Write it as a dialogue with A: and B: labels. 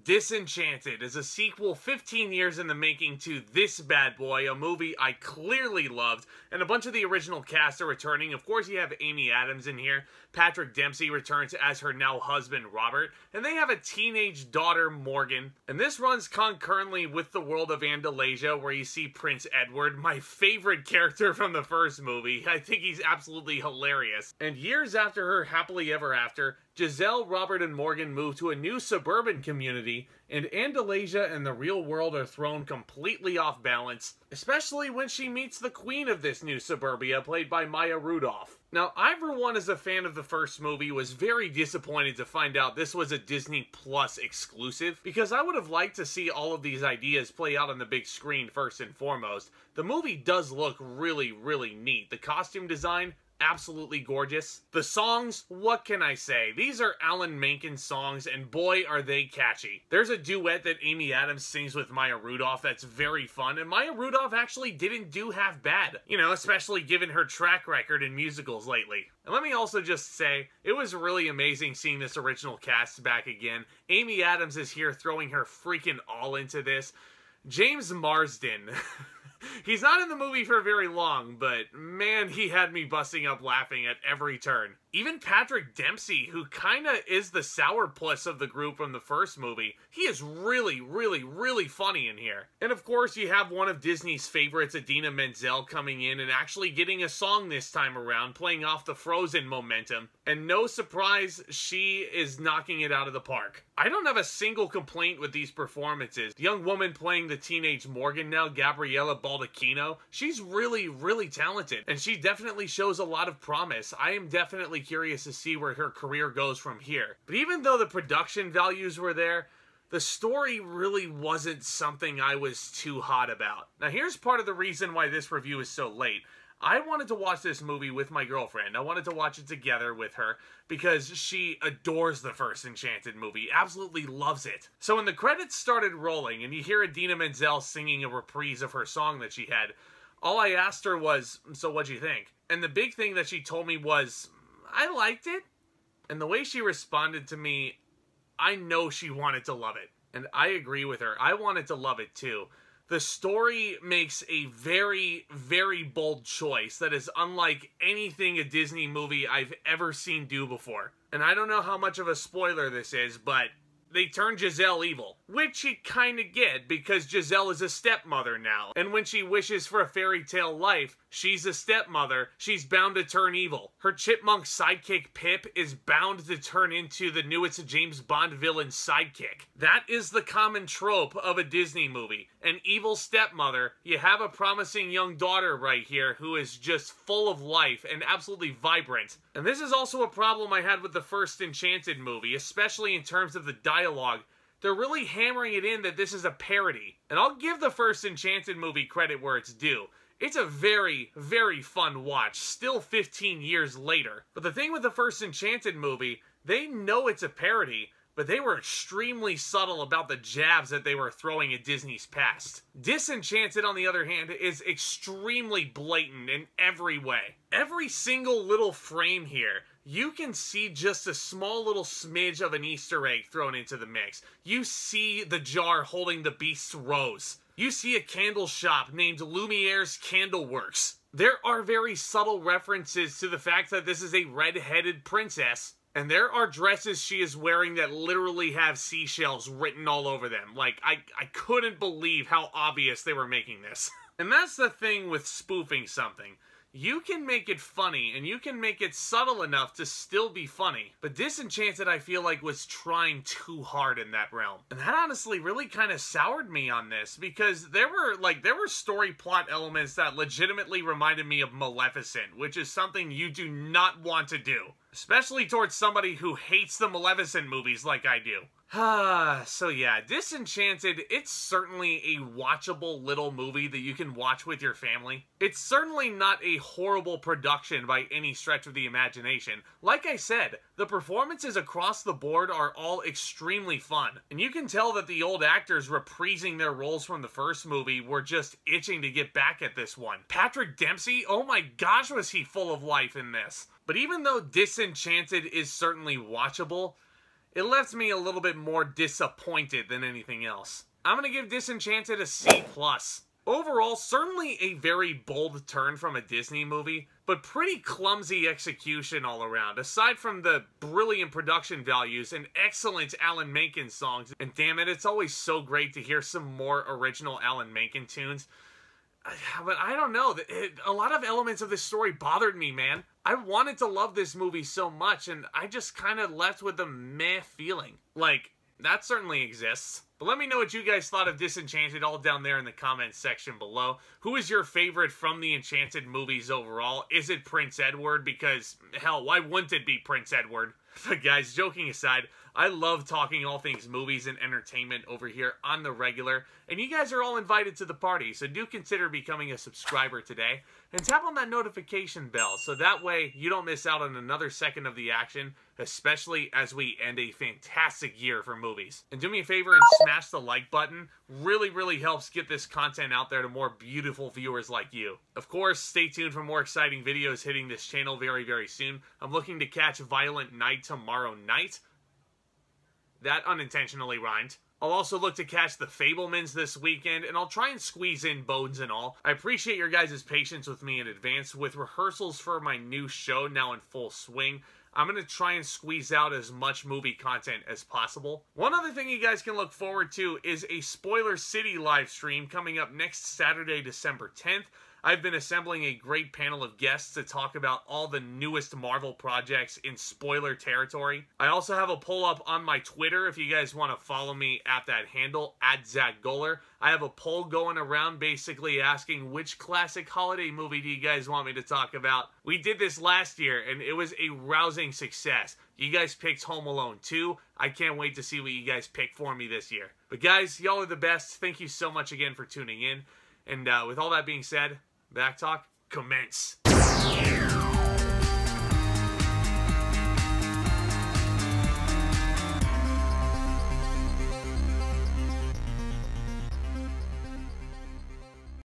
A: Disenchanted is a sequel 15 years in the making to this bad boy, a movie I clearly loved, and a bunch of the original cast are returning. Of course, you have Amy Adams in here. Patrick Dempsey returns as her now husband, Robert, and they have a teenage daughter, Morgan. And this runs concurrently with the world of Andalasia, where you see Prince Edward, my favorite character from the first movie. I think he's absolutely hilarious. And years after her happily ever after, Giselle, Robert, and Morgan move to a new suburban community, and Andalasia and the real world are thrown completely off balance, especially when she meets the queen of this new suburbia, played by Maya Rudolph. Now, I, for one, as a fan of the first movie, was very disappointed to find out this was a Disney Plus exclusive, because I would have liked to see all of these ideas play out on the big screen first and foremost. The movie does look really, really neat. The costume design, absolutely gorgeous. The songs, what can I say? These are Alan Menken songs, and boy are they catchy. There's a duet that Amy Adams sings with Maya Rudolph that's very fun, and Maya Rudolph actually didn't do half bad, you know, especially given her track record in musicals lately. And let me also just say, it was really amazing seeing this original cast back again. Amy Adams is here throwing her freaking all into this. James Marsden. He's not in the movie for very long, but man, he had me busting up laughing at every turn. Even Patrick Dempsey, who kinda is the sourpuss of the group from the first movie, he is really, really, really funny in here. And of course, you have one of Disney's favorites, Idina Menzel, coming in and actually getting a song this time around, playing off the Frozen momentum. And no surprise, she is knocking it out of the park. I don't have a single complaint with these performances. The young woman playing the teenage Morgan now, Gabriella Baldacchino, she's really, really talented. And she definitely shows a lot of promise. I am definitely curious to see where her career goes from here. But even though the production values were there, the story really wasn't something I was too hot about. Now here's part of the reason why this review is so late. I wanted to watch this movie with my girlfriend. I wanted to watch it together with her because she adores the first Enchanted movie, absolutely loves it. So when the credits started rolling and you hear Idina Menzel singing a reprise of her song that she had, all I asked her was, so what'd you think? And the big thing that she told me was, I liked it. And the way she responded to me, I know she wanted to love it. And I agree with her. I wanted to love it too. The story makes a very, very bold choice that is unlike anything a Disney movie I've ever seen do before. And I don't know how much of a spoiler this is, but they turn Giselle evil, which you kinda get because Giselle is a stepmother now. And when she wishes for a fairy tale life, she's a stepmother, she's bound to turn evil. Her chipmunk sidekick Pip is bound to turn into the newest James Bond villain sidekick. That is the common trope of a Disney movie. An evil stepmother, you have a promising young daughter right here who is just full of life and absolutely vibrant. And this is also a problem I had with the first Enchanted movie, especially in terms of the dialogue. They're really hammering it in that this is a parody. And I'll give the first Enchanted movie credit where it's due. It's a very, very fun watch, still 15 years later. But the thing with the first Enchanted movie, they know it's a parody, but they were extremely subtle about the jabs that they were throwing at Disney's past. Disenchanted, on the other hand, is extremely blatant in every way. Every single little frame here, you can see just a small little smidge of an Easter egg thrown into the mix. You see the jar holding the Beast's rose. You see a candle shop named Lumiere's Candleworks. There are very subtle references to the fact that this is a red-headed princess. And there are dresses she is wearing that literally have seashells written all over them. Like, I couldn't believe how obvious they were making this. And that's the thing with spoofing something. You can make it funny, and you can make it subtle enough to still be funny. But Disenchanted, I feel like, was trying too hard in that realm. And that honestly really kind of soured me on this, because there were story plot elements that legitimately reminded me of Maleficent, which is something you do not want to do. Especially towards somebody who hates the Maleficent movies like I do. So yeah, Disenchanted, it's certainly a watchable little movie that you can watch with your family. It's certainly not a horrible production by any stretch of the imagination. Like I said, the performances across the board are all extremely fun. And you can tell that the old actors reprising their roles from the first movie were just itching to get back at this one. Patrick Dempsey, oh my gosh, was he full of life in this. But even though Disenchanted is certainly watchable, it left me a little bit more disappointed than anything else. I'm gonna give Disenchanted a C+. Overall, certainly a very bold turn from a Disney movie, but pretty clumsy execution all around, aside from the brilliant production values and excellent Alan Menken songs. And damn it, it's always so great to hear some more original Alan Menken tunes. But I don't know, a lot of elements of this story bothered me, man. I wanted to love this movie so much, and I just kind of left with a meh feeling. Like, that certainly exists. But let me know what you guys thought of Disenchanted all down there in the comments section below. Who is your favorite from the Enchanted movies overall? Is it Prince Edward? Because, hell, why wouldn't it be Prince Edward? But guys, joking aside, I love talking all things movies and entertainment over here on the regular, and you guys are all invited to the party, so do consider becoming a subscriber today, and tap on that notification bell, so that way you don't miss out on another second of the action, especially as we end a fantastic year for movies. And do me a favor and smash the like button. Really helps get this content out there to more beautiful viewers like you. Of course, stay tuned for more exciting videos hitting this channel very soon. I'm looking to catch Violent Night tomorrow night. That unintentionally rhymed. I'll also look to catch The Fabelmans this weekend, and I'll try and squeeze in Bones and all. I appreciate your guys' patience with me in advance. With rehearsals for my new show now in full swing, I'm going to try and squeeze out as much movie content as possible. One other thing you guys can look forward to is a Spoiler City live stream coming up next Saturday, December 10th. I've been assembling a great panel of guests to talk about all the newest Marvel projects in spoiler territory. I also have a poll up on my Twitter if you guys want to follow me at that handle, at Zack Goller. I have a poll going around basically asking which classic holiday movie do you guys want me to talk about. We did this last year and it was a rousing success. You guys picked Home Alone 2. I can't wait to see what you guys pick for me this year. But guys, y'all are the best. Thank you so much again for tuning in. And with all that being said, Back Talk, commence.